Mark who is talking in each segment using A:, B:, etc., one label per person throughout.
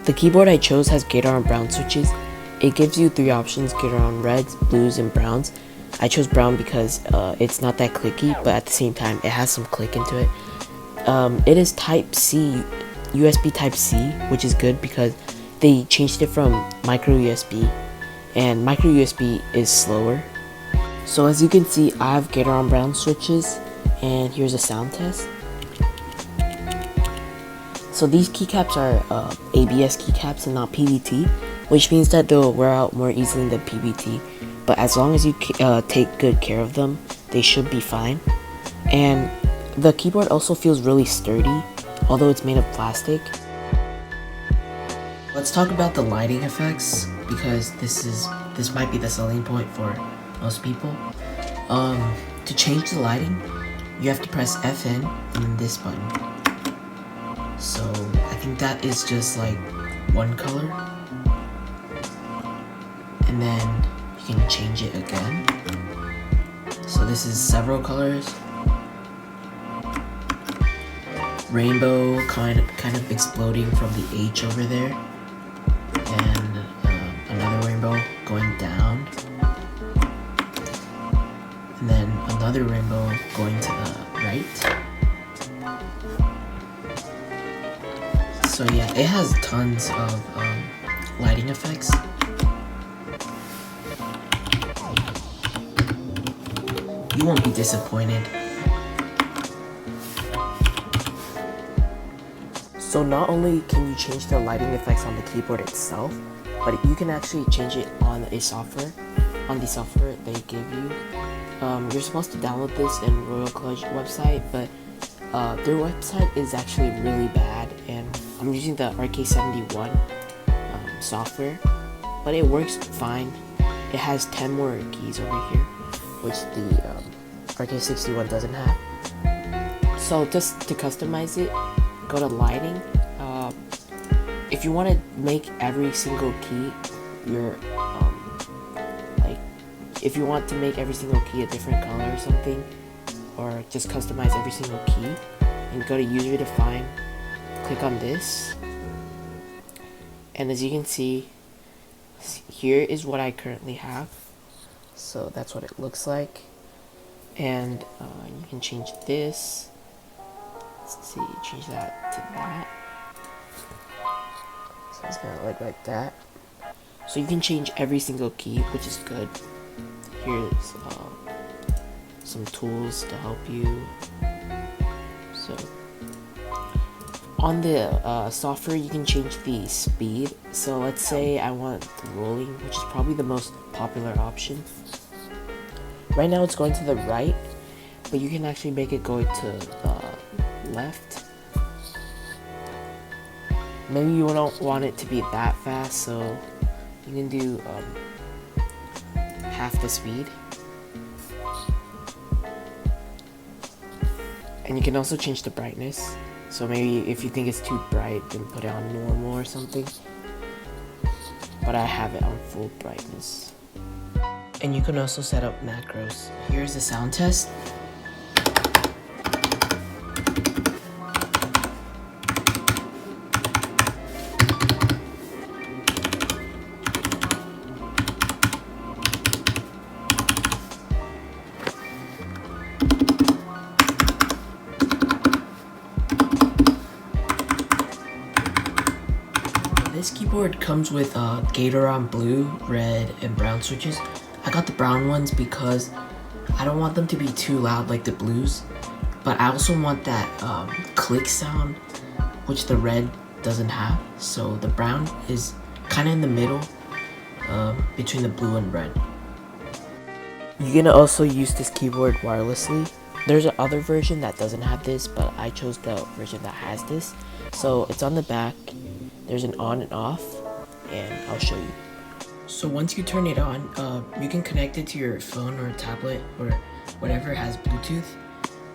A: The keyboard I chose has Gate-R-On brown switches. It gives you 3 options: Gate-R-On reds, blues, and browns. I chose brown because it's not that clicky, but at the same time it has some click into it. It is Type C, USB Type C, which is good because they changed it from micro USB, and micro USB is slower. So as you can see, I have Gate-R-On brown switches, and here's a sound test. So these keycaps are ABS keycaps and not PBT, which means that they'll wear out more easily than PBT. But as long as you take good care of them, they should be fine. And the keyboard also feels really sturdy, although it's made of plastic. Let's talk about the lighting effects, because this might be the selling point for most people. To change the lighting, you have to press FN and then this button. So I think that is just like one color, and then you can change it again. So this is several colors. Rainbow kind of exploding from the H over there, and another rainbow going down, and then another rainbow going to the right. So yeah, it has tons of lighting effects. You won't be disappointed. So not only can you change the lighting effects on the keyboard itself, but you can actually change it on the software they give you. You're supposed to download this in Royal Kludge website, but their website is actually really bad, and I'm using the RK61 software, but it works fine. It has 10 more keys over here, which the RK61 doesn't have. So just to customize it, go to lighting. If you want to make every single key if you want to make every single key a different color or something, or just customize every single key, and go to user define, click on this, and as you can see, here is what I currently have. So that's what it looks like, and you can change this. Let's see, change that to that. So it's gonna look like that. So you can change every single key, which is good. Here's some tools to help you. So on the software, you can change the speed. So let's say I want the rolling, which is probably the most popular option. Right now it's going to the right, but you can actually make it go to the left. Maybe you don't want it to be that fast, so you can do half the speed. And you can also change the brightness. So maybe if you think it's too bright, then put it on normal or something. But I have it on full brightness. And you can also set up macros. Here's the sound test. This keyboard comes with Gate-R-On blue, red, and brown switches. I got the brown ones because I don't want them to be too loud like the blues, but I also want that click sound, which the red doesn't have. So the brown is kind of in the middle between the blue and red. You can also use this keyboard wirelessly. There's another version that doesn't have this, but I chose the version that has this. So it's on the back. There's an on and off, and I'll show you. So once you turn it on, you can connect it to your phone or tablet or whatever has Bluetooth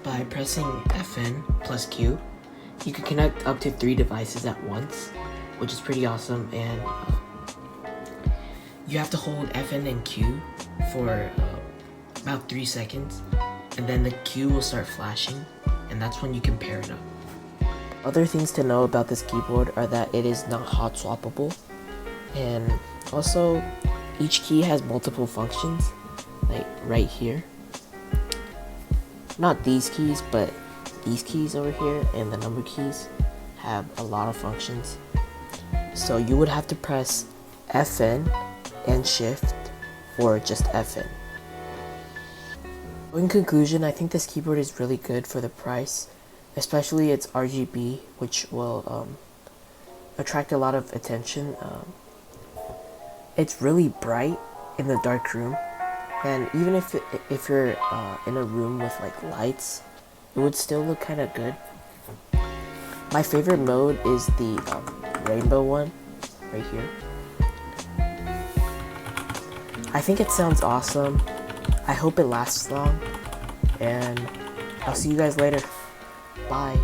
A: by pressing FN plus Q. You can connect up to 3 devices at once, which is pretty awesome, and you have to hold FN and Q for about 3 seconds, and then the Q will start flashing, and that's when you can pair it up. Other things to know about this keyboard are that it is not hot swappable, and also each key has multiple functions, like right here. Not these keys, but these keys over here and the number keys have a lot of functions. So you would have to press FN and Shift or just FN. In conclusion, I think this keyboard is really good for the price, especially its RGB, which will attract a lot of attention. It's really bright in the dark room, and even if you're in a room with like lights, it would still look kind of good. My favorite mode is the rainbow one right here. I think it sounds awesome. I hope it lasts long, and I'll see you guys later. Bye.